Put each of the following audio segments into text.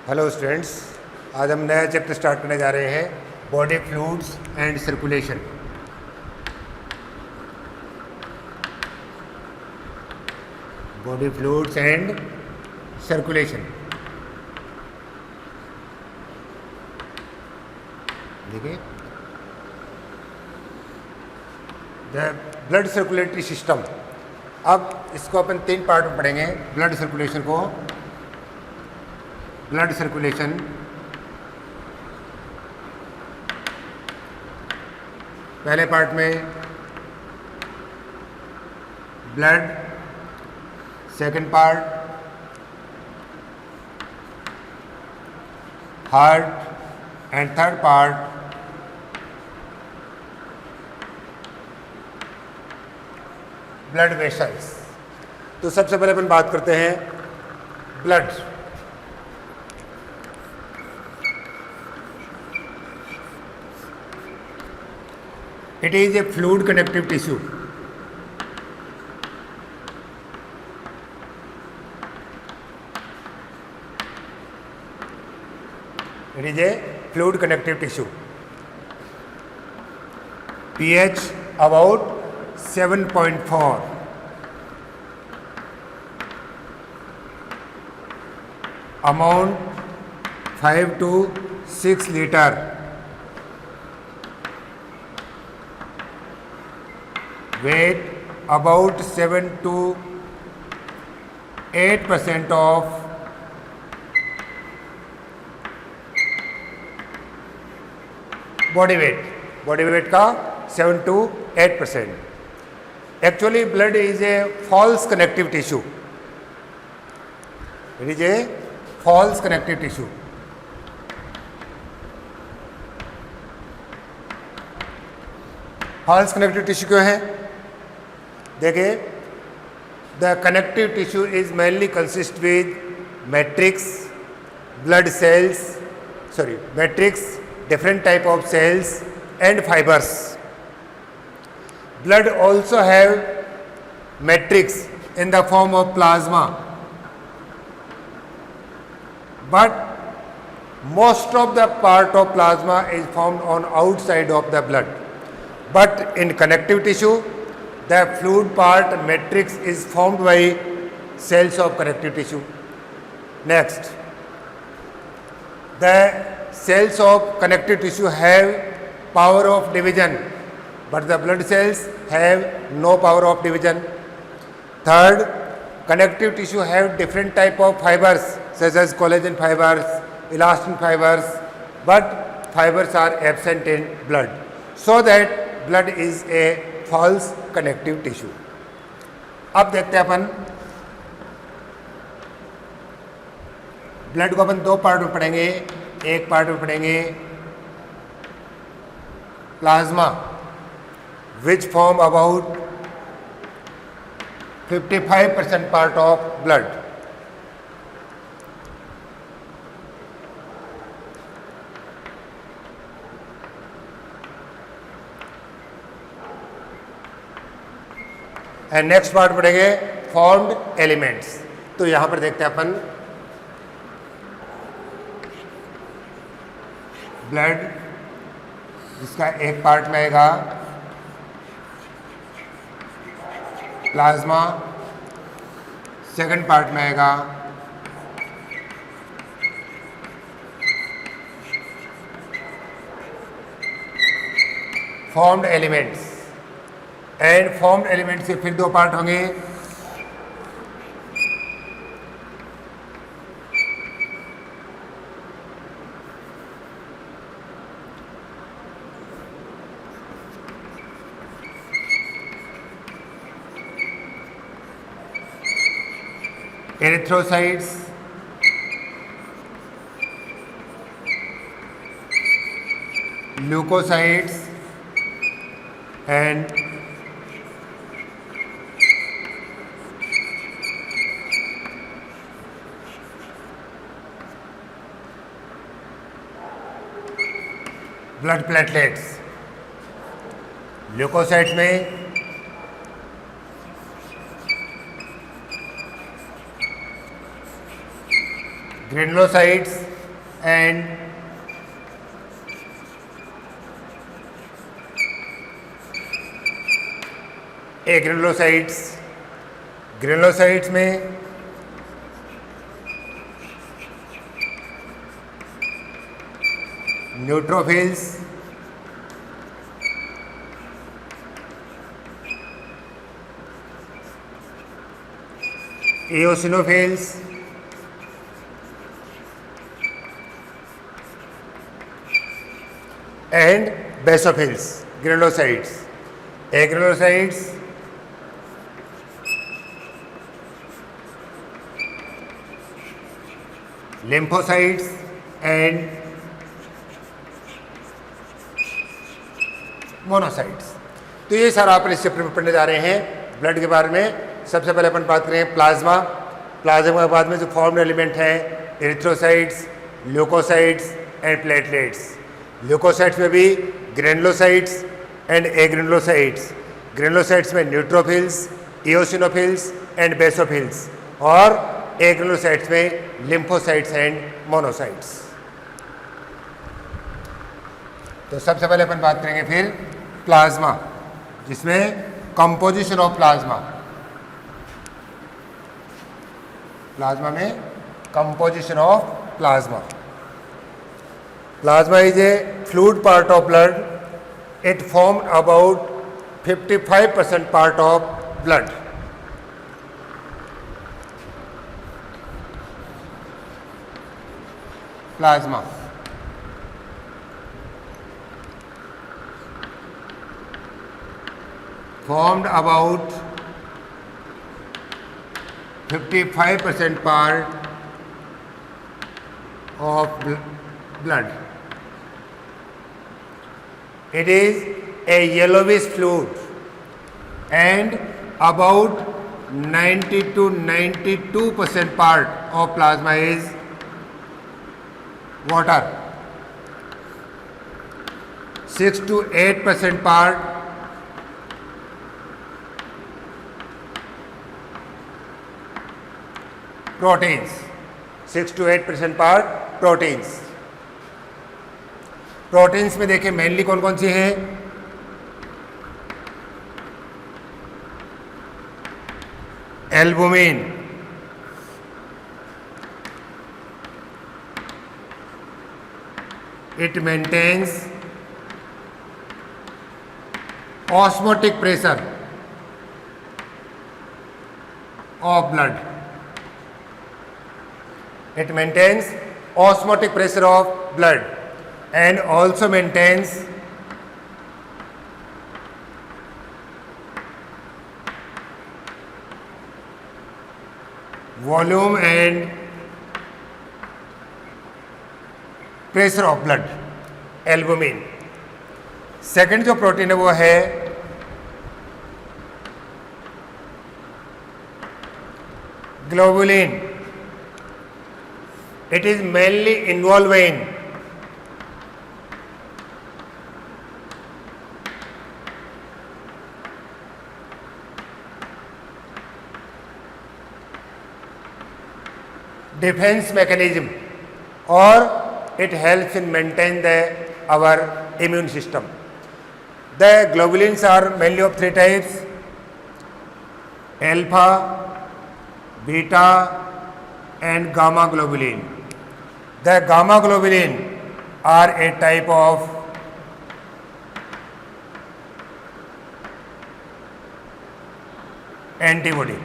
Hello students, आज हम नया चैप्टर स्टार्ट करने जा रहे हैं, body fluids and circulation. Body fluids and circulation. देखिए, द ब्लड सर्कुलेटरी सिस्टम। अब इसको अपन 3 पार्ट में पढ़ेंगे। ब्लड सर्कुलेशन को, ब्लड सर्कुलेशन, पहले पार्ट में blood, second part heart and third part blood vessels. तो सबसे पहले अपन बात करते हैं blood. It is a fluid connective tissue. It is a fluid connective tissue. pH about 7.4. Amount 5 to 6 liter. Weight about 7 to 8% of body weight. Body weight का 7 to 8%. Actually, blood is a false connective tissue. It is a false connective tissue. false connective tissue क्यों है? देखिए, the connective tissue is mainly consist with matrix, blood cells, matrix, different type of cells and fibers. Blood also have matrix in the form of plasma, but most of the part of plasma is formed on outside of the blood. But in connective tissue, the fluid part matrix is formed by cells of connective tissue. Next, the cells of connective tissue have power of division, but the blood cells have no power of division. Third, connective tissue have different type of fibers such as collagen fibers, elastin fibers, but fibers are absent in blood. So that blood is a false connective tissue. अब देखते हैं अपन blood को अपन 2 part में पढ़ेंगे। एक part में पढ़ेंगे plasma, which form about 55% part of blood. And next part पढ़ेंगे फॉर्म्ड एलिमेंट्स। तो यहां पर देखते हैं अपन ब्लड, जिसका एक पार्ट में आएगा प्लाज्मा, सेकंड पार्ट में आएगा formed elements. And formed element से फिर 2 पार्ट होंगे, erythrocytes, leukocytes and blood platelets. Leukocytes में ग्रेनुलोसाइट्स, and एग्रेनुलोसाइट्स। ग्रेनुलोसाइट्स में neutrophils, eosinophils, and basophils. Granulocytes, agranulocytes, lymphocytes and monocytes. तो ये सारा अपन इस चैप्टर में पढ़ने जा रहे हैं ब्लड के बारे में। सबसे पहले अपन बात करें प्लाज्मा। प्लाज्मा के बाद में जो फॉर्म्ड एलिमेंट हैं erythrocytes, leukocytes and platelets. Leukocytes में भी ग्रेनुलोसाइट्स एंड एग्रेनुलोसाइट्स। ग्रेनुलोसाइट्स में न्यूट्रोफिल्स, इओसिनोफिल्स एंड बेसोफिल्स, और एग्रेनुलोसाइट्स में लिम्फोसाइट्स एंड मोनोसाइट्स। तो सबसे पहले अपन बात करेंगे फिर प्लाज्मा, जिसमें कंपोजिशन ऑफ प्लाज्मा। प्लाज्मा में composition of plasma. Plasma is a fluid part of blood. It formed about 55% part of blood. Plasma. Formed about 55% part of blood. It is a yellowish fluid and about 90 to 92% part of plasma is water. 6 to 8% part proteins. 6 to 8% part proteins. Proteins में देखें mainly कौन कौन सी हैं? Albumin, it maintains osmotic pressure of blood. It maintains osmotic pressure of blood and also maintains volume and pressure of blood. Albumin. Second जो protein है वो है globulin. It is mainly involve in defense mechanism, or it helps in maintain our immune system. The globulins are mainly of three types: alpha, beta and gamma globulin. The gamma globulin are a type of antibody.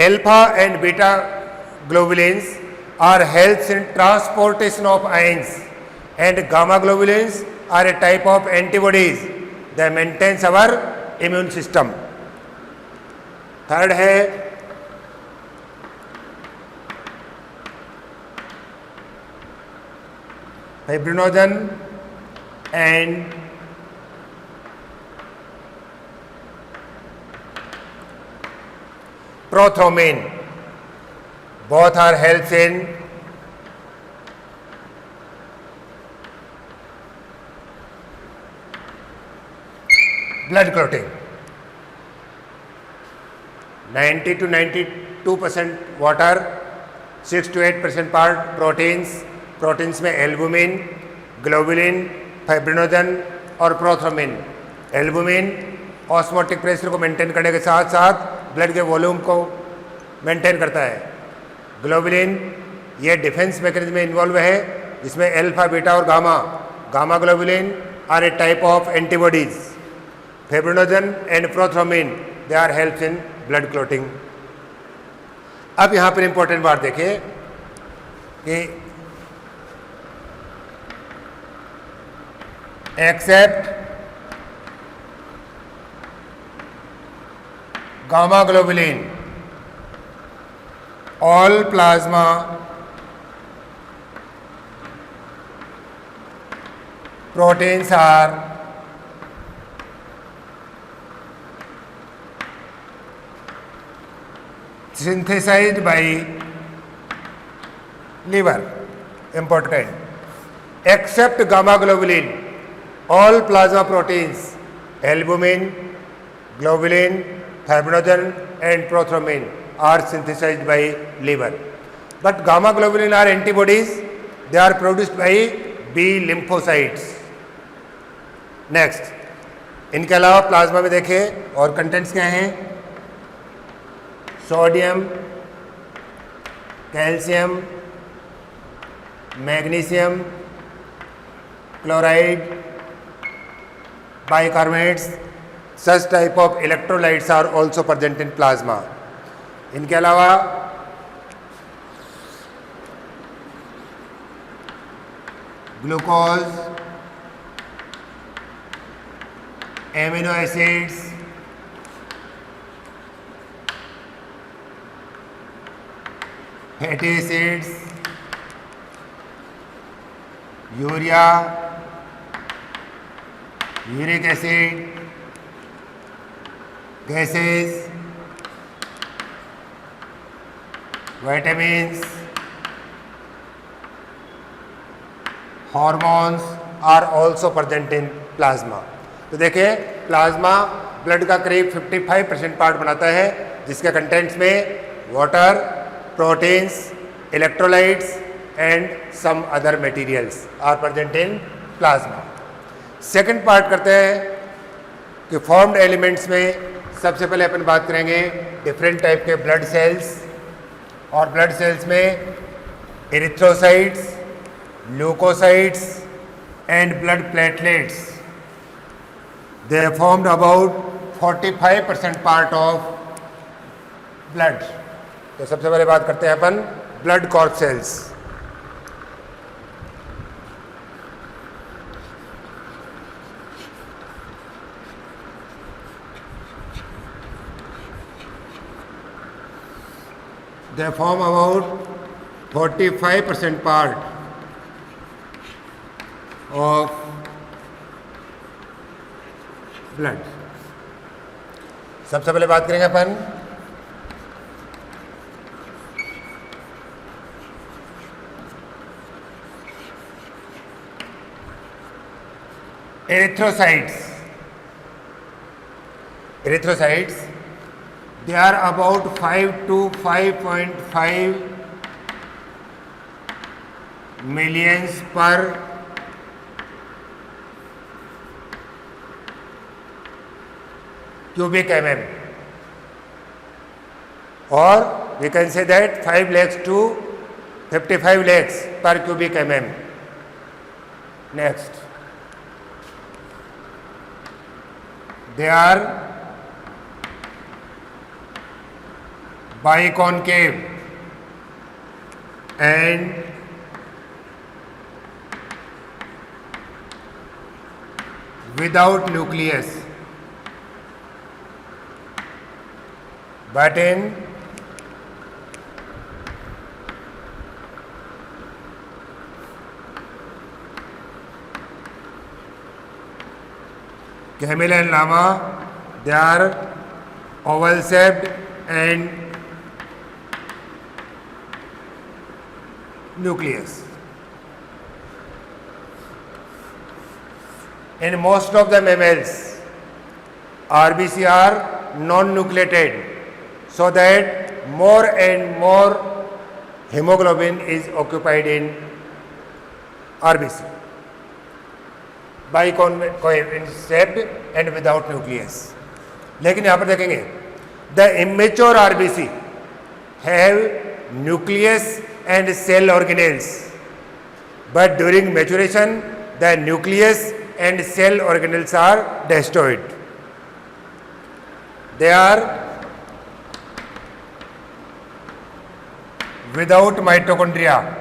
Alpha and beta globulins are helps in transportation of ions, and gamma globulins are a type of antibodies that maintains our immune system. Third है fibrinogen and prothrombin. Both are helps in blood clotting. 90 to 92% water, 6 to 8% part proteins proteins में albumin, globulin, fibrinogen और prothrombin. Albumin osmotic pressure को maintain करने के साथ साथ blood के volume को मेंटेन करता है। ग्लोबुलिन ये डिफेंस मैकेनिज्म में इन्वॉल्व है, जिसमें अल्फा, बीटा और gamma globulin are a type of antibodies. Fibrinogen and prothrombin they are helps in blood clotting. अब यहाँ पर इंपॉर्टेंट बात देखिए कि except gamma globulin, all plasma proteins are synthesized by liver. Important. Except gamma globulin, all plasma proteins, albumin, globulin, fibrinogen and prothrombin are synthesized by liver. But gamma globulin are antibodies, they are produced by B lymphocytes. Next, इनके अलावा plasma में देखें और contents क्या हैं? Sodium, calcium, magnesium, chloride, bicarbonates, such type of electrolytes are also present in plasma. इनके अलावा glucose, amino acids, fatty acids, urea, uric acid, gases, vitamins, hormones are also present in plasma. तो देखिए plasma blood का करीब 55% part बनाता है, जिसके contents में water, proteins, electrolytes and some other materials are present in plasma. Second part करते हैं कि फॉर्म्ड एलिमेंट्स में सबसे पहले अपन बात करेंगे डिफरेंट टाइप के ब्लड सेल्स। और ब्लड सेल्स में erythrocytes, leukocytes and blood platelets, they formed about 45% part of blood. तो सबसे पहले बात करते हैं अपन blood corpuscles. They form about 45% part of blood. सबसे पहले बात करेंगे अपन erythrocytes. Erythrocytes they are about 5 to 5.5 millions per cubic mm, or we can say that 5 lakhs to 55 lakhs per cubic mm. Next, they are biconcave and without nucleus, but in camel and llama, they are oval shaped and nucleus. In most of the mammals, RBC are non-nucleated, so that more and more hemoglobin is occupied in RBC, bicovalent shaped and without nucleus. लेकिन यहाँ पर देखेंगे the immature RBC have nucleus and cell organelles, but during maturation the nucleus and cell organelles are destroyed. They are without mitochondria.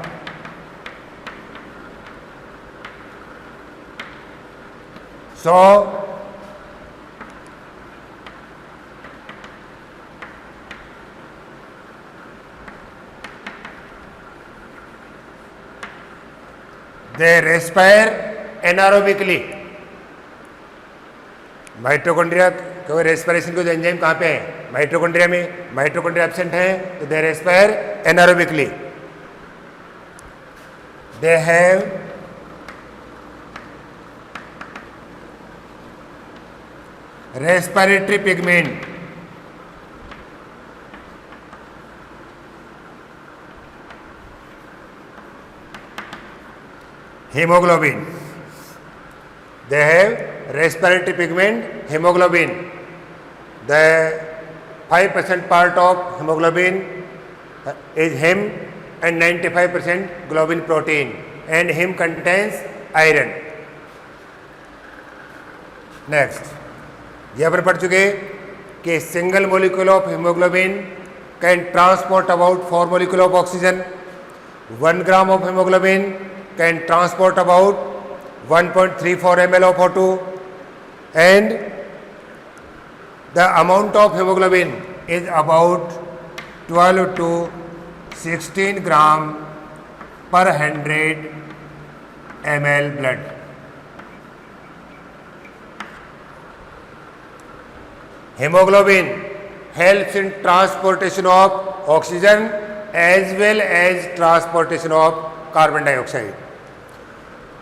So they respire anaerobically. Mitochondria क्योंकि respiration के enzyme कहाँ पे है? Mitochondria में. माइटोकॉन्ड्रिया एब्सेंट है तो they respire anaerobically. They have respiratory pigment. hemoglobin. They have respiratory pigment hemoglobin. The 5% part of hemoglobin is heme and 95% globin protein, and heme contains iron. Next, ये अपन पढ़ चुके कि single molecule of hemoglobin can transport about 4 molecule of oxygen. 1 gram of hemoglobin can transport about 1.34 ml of O2, and the amount of hemoglobin is about 12 to 16 gram per 100 ml blood. Hemoglobin helps in transportation of oxygen as well as transportation of carbon dioxide.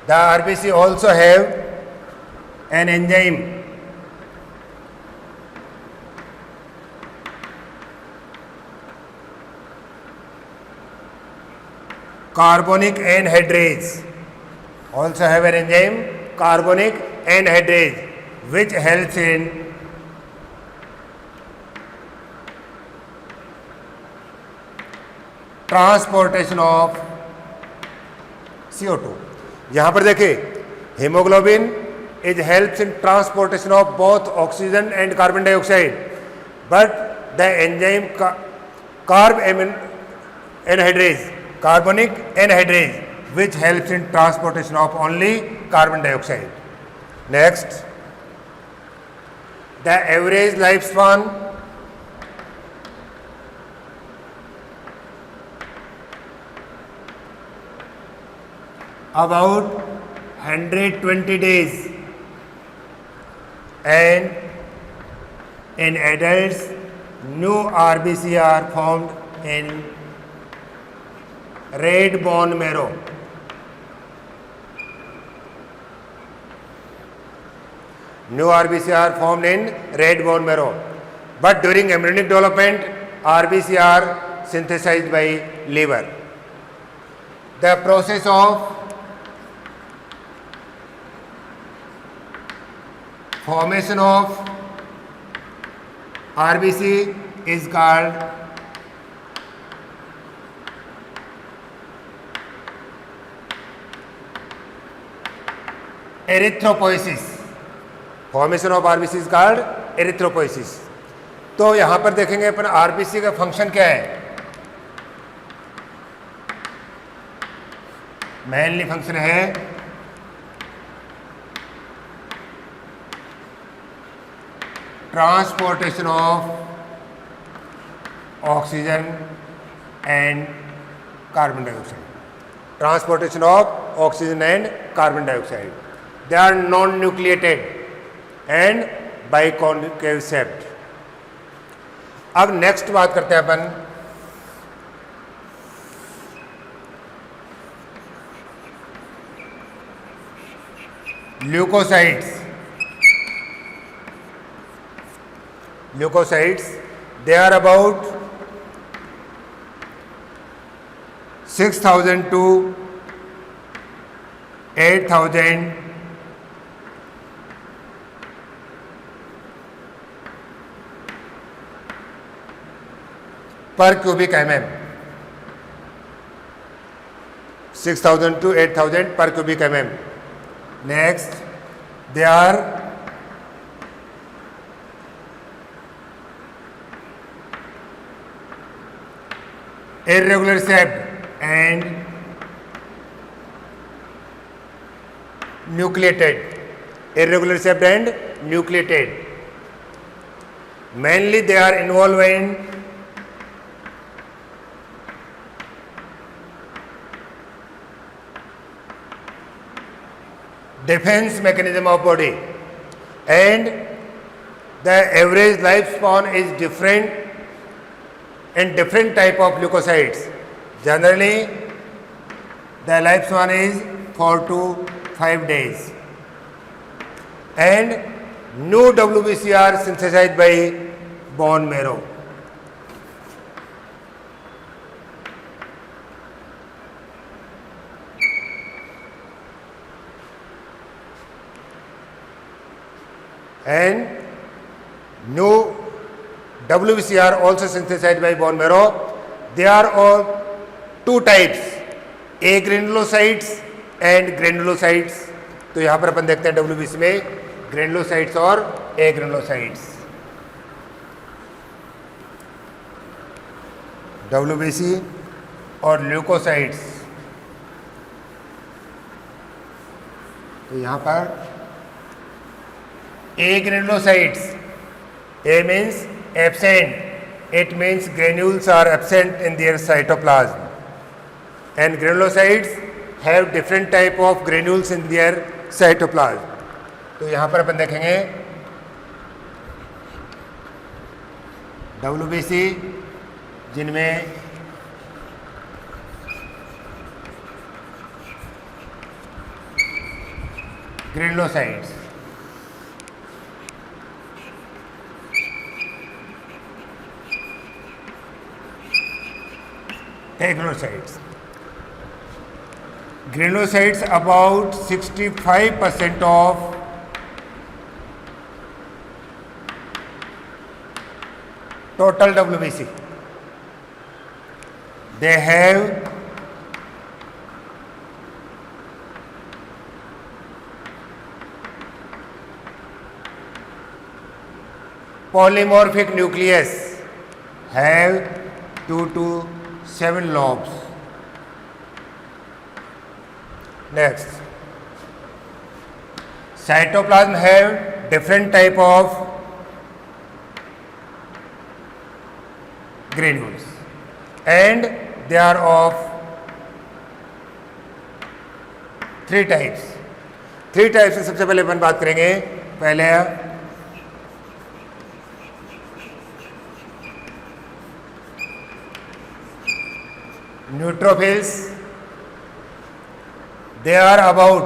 The RBC also have an enzyme carbonic anhydrase. Also have an enzyme carbonic anhydrase which helps in transportation of CO2. यहाँ पर देखिए hemoglobin it helps in transportation of both oxygen and carbon dioxide, but the enzyme carbonic anhydrase which helps in transportation of only carbon dioxide. Next, the average lifespan about 120 days, and in adults new RBC are formed in red bone marrow. New RBC are formed in red bone marrow, but during embryonic development RBC are synthesized by liver. The process of formation of RBC is called erythropoiesis. Formation of RBC is called erythropoiesis. तो यहाँ पर देखेंगे अपन RBC का function क्या है. Mainly function है transportation of oxygen and carbon dioxide. Transportation of oxygen and carbon dioxide. They are non-nucleated and biconcave shaped. अब next बात करते हैं अपन leukocytes. Leukocytes, they are about 6,000 to 8,000 per cubic mm. 6,000 to 8,000 per cubic mm. Next, they are irregular shaped and nucleated. Irregular shaped and nucleated. Mainly they are involved in defense mechanism of body, and the average lifespan is different in different type of leukocytes. Generally, the lifespan is 4 to 5 days, and new WBC are synthesized by bone marrow. And new WBC are also synthesized by bone marrow. They are all two types, agranulocytes and granulocytes. तो यहाँ पर अपन देखते हैं WBC में granulocytes और agranulocytes. WBC और leukocytes. तो यहाँ पर agranulocytes. A means absent. It means granules are absent in their cytoplasm. And granulocytes have different type of granules in their cytoplasm. तो यहाँ पर अपन देखेंगे WBC जिनमें granulocytes, agranulocytes. Granulocytes about 65% of total WBC. They have polymorphic nucleus, have 2 to 7 lobes. Next, cytoplasm have different type of granules, and they are of 3 types. 3 types से सबसे पहले अपन बात करेंगे. पहले neutrophils. They are about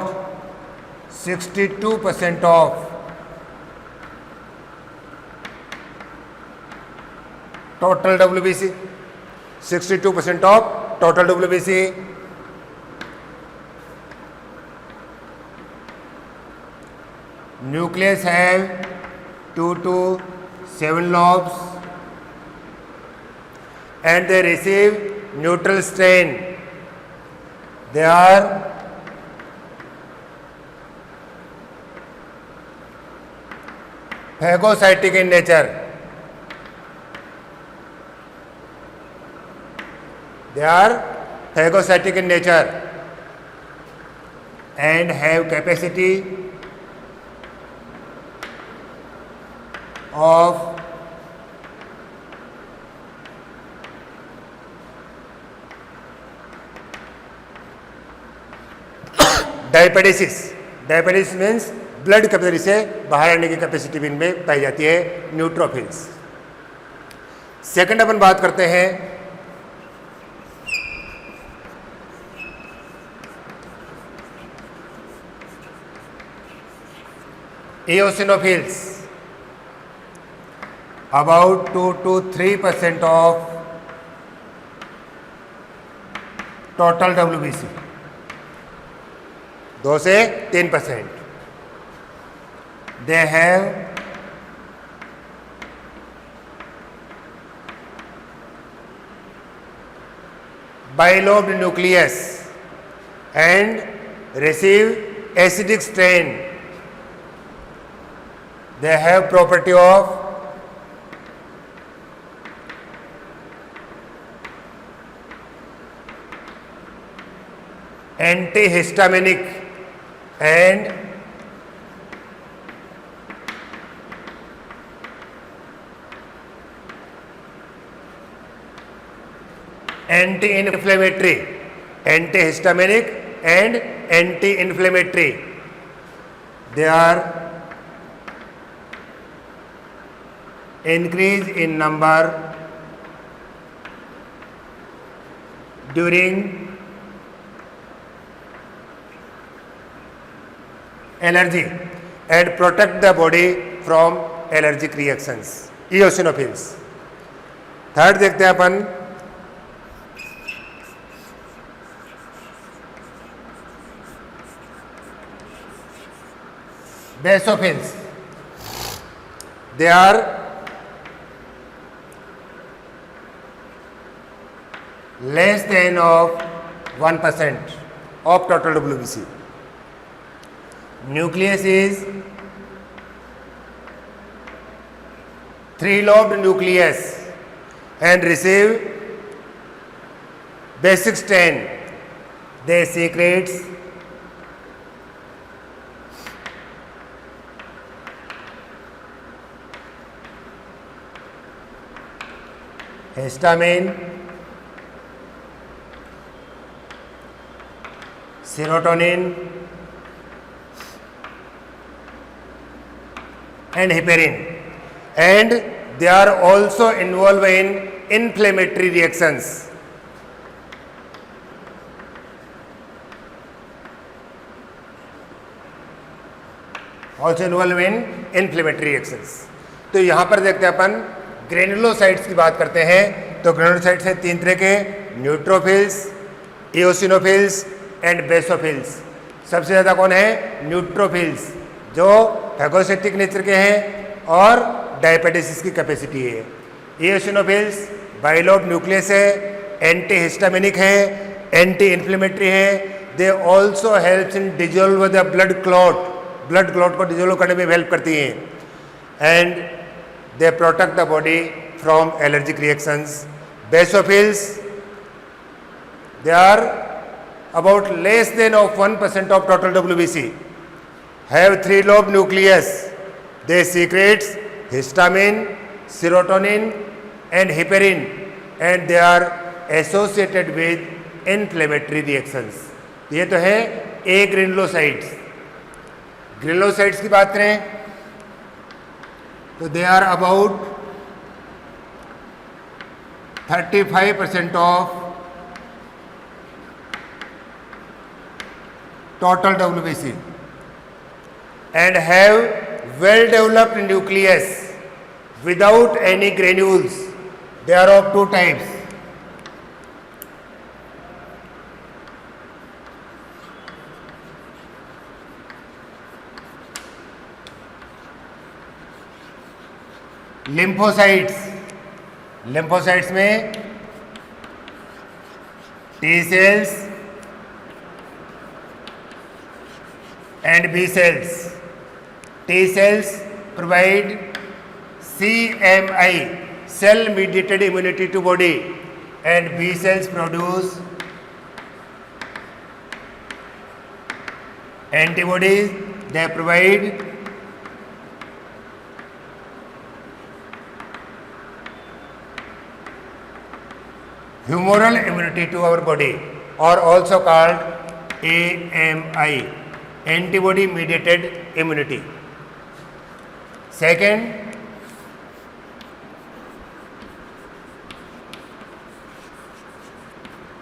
62% of total WBC. 62% of total WBC. Nucleus have 2 to 7 lobes, and they receive neutral strain. They are phagocytic in nature. They are phagocytic in nature and have capacity of diapedesis. Diapedesis means blood capillary से बाहर आने की capacity भी इनमें पाई जाती है. Neutrophils. Second अपन बात करते हैं eosinophils. About 2 to 3% of total WBC. 2 से 3%. They have bilobed nucleus and receive acidic strain. They have property of antihistaminic and anti-inflammatory. Antihistaminic and anti-inflammatory. They are increase in number during allergy and protect the body from allergic reactions. Eosinophils. Third देखते हैं अपन basophils. They are less than of 1% of total WBC. Nucleus is 3-lobed nucleus and receive basic strain. They secretes histamine, serotonin and heparin, and they are also involved in inflammatory reactions. Also involved in inflammatory reactions. तो यहाँ पर देखते हैं अपन granulocytes की बात करते हैं तो ग्रेनुलोसाइट्स हैं 3 तरह के, न्यूट्रोफिल्स, एओसिनोफिल्स एंड बेसोफिल्स. सबसे ज़्यादा कौन है? न्यूट्रोफिल्स, जो फैगोसाइटिक नेचर के हैं और डायपेटिसिस की कैपेसिटी है. एओसिनोफिल्स बाइलोब न्यूक्लियस है, एंटी हिस्टामिनिक है, एंटी इन्फ्लेमेटरी है. They also helps in dissolve the blood clot, blood clot को डिजोल्व करने में हेल्प करती हैं. And they protect the body from allergic reactions. Basophils, they are about less than of 1% of total WBC, have 3-lobed nucleus. They secrete histamine, serotonin and heparin, and they are associated with inflammatory reactions. ये तो है ए granulocytes. Granulocytes की बात करें तो they are about 35% of total WBC and have well developed nucleus without any granules. They are of 2 types. Lymphocytes, lymphocytes में T cells and B cells. T cells provide CMI, cell mediated immunity to body, and B cells produce antibodies. They provide humoral immunity to our body, or also called AMI, antibody mediated immunity. Second,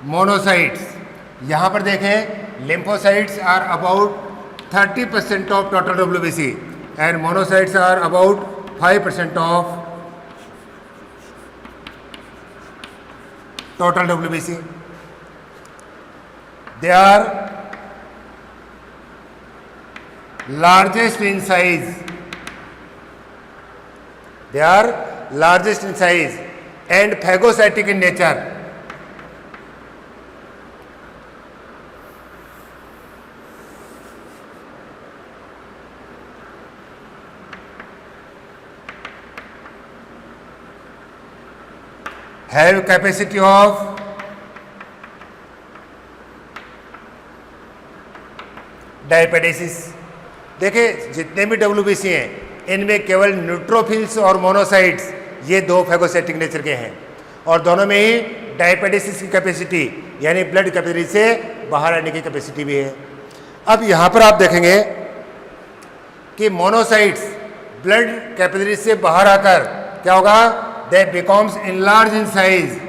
monocytes. यहाँ पर देखें lymphocytes are about 30% of total WBC and monocytes are about 5% of total WBC. They are largest in size. They are largest in size and phagocytic in nature. Have capacity of diapedesis. देखिए जितने भी WBC हैं इनमें केवल neutrophils और monocytes ये दो phagocytic nature के हैं और दोनों में ही डायपेडेसिस की कैपेसिटी यानी ब्लड कैपिलरी से बाहर आने की कैपेसिटी भी है. अब यहाँ पर आप देखेंगे कि मोनोसाइट्स ब्लड कैपिलरी से बाहर आकर क्या होगा, दे becomes enlarge in size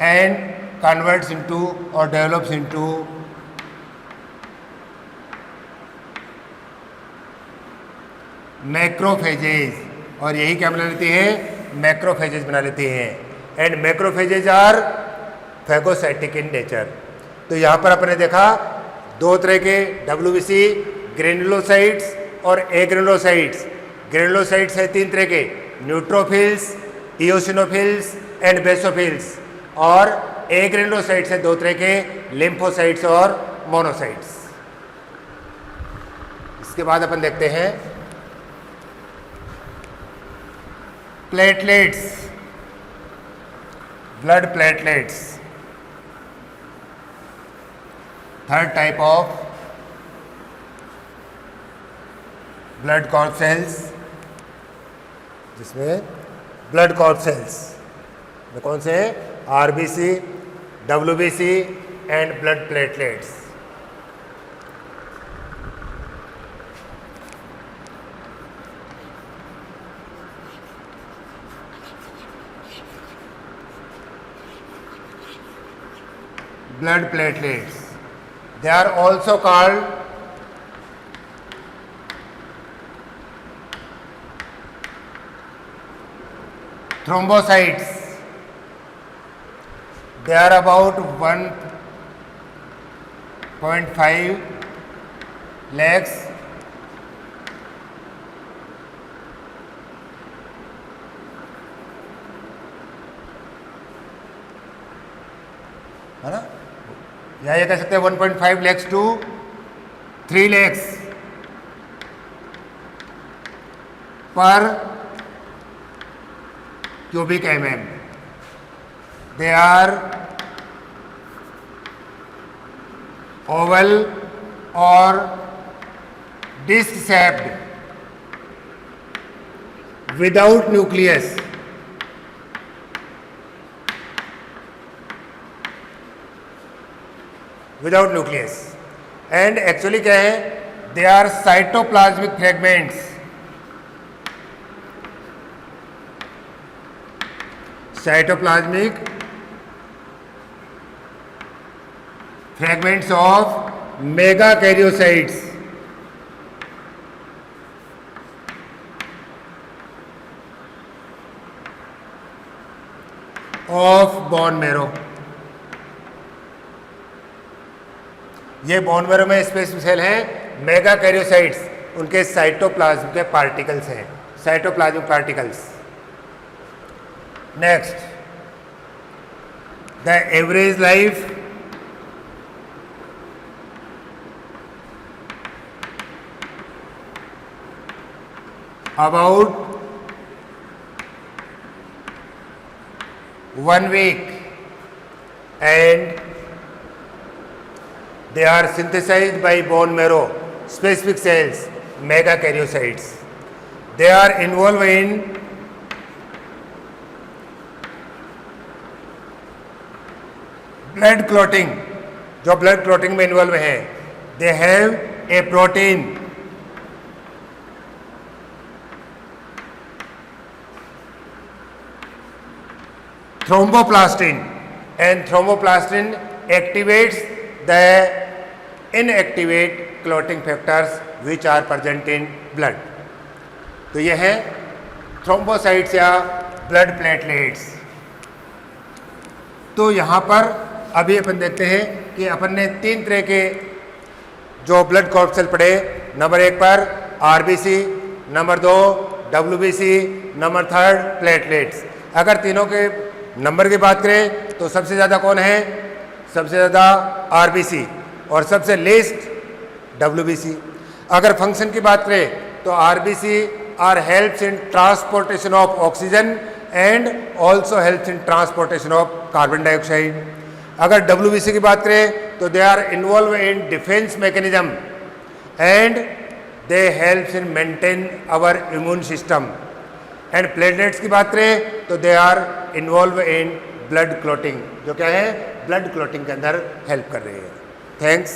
and converts into और डेवलप्स इनटू मैक्रोफेजेज. और यही क्या बना लेती है, मैक्रोफेजेज बना लेती हैं. And macrophages are phagocytic in nature. तो यहाँ पर आपने देखा दो तरह के WBC, ग्रेनुलोसाइट्स और एग्रेनुलोसाइट्स. ग्रेनुलोसाइट्स है तीन तरह के, न्यूट्रोफिल्स, इओसिनोफिल्स एंड बेसोफिल्स. और एग्रेनुलोसाइट्स है दो तरह के, लिम्फोसाइट्स और मोनोसाइट्स. इसके बाद अपन देखते हैं platelets, blood platelets. Third type of blood corpuscles, जिसमें ब्लड कॉर्पसेल्स में कौन से हैं, RBC, WBC and blood platelets. Blood platelets, they are also called thrombocytes. They are about 1.5 lakhs है ना, या ये कह सकते हैं 1.5 lakhs to 3 lakhs पर cubic mm. They are oval or disc shaped without nucleus. Without nucleus. And actually क्या है, they are cytoplasmic fragments. Cytoplasmic fragments of megakaryocytes of bone marrow. ये बोन मैरो में specific cell हैं megakaryocytes, उनके cytoplasm के particles हैं, cytoplasmic particles. Next, the average life about 1 week and they are synthesized by bone marrow specific cells, megakaryocytes. They are involved in blood clotting. जो blood clotting में involve हैं, they have a protein thromboplastin, and thromboplastin activates the inactivate clotting factors which are present in blood. तो ये है thrombocytes या blood platelets. तो यहाँ पर अभी अपन देखते हैं कि अपन ने 3 तरह के जो ब्लड कॉर्पसेल पढ़े, नंबर 1 पर RBC, number 2 WBC, number 3 platelets. अगर तीनों के नंबर की बात करें तो सबसे ज़्यादा कौन है? सबसे ज़्यादा आरबीसी और सबसे लेस्ट डब्ल्यूबीसी। अगर फंक्शन की बात करें तो RBC are helps in transportation of oxygen and also helps in transportation of carbon dioxide. अगर डब्ल्यूबीसी की बात करें तो they are involve in defence mechanism and they helps in maintain our immune system. And platelets की बात करें तो they are involve in blood clotting, जो क्या है ब्लड क्लॉटिंग के अंदर हेल्प कर रहे हैं। थैंक्स।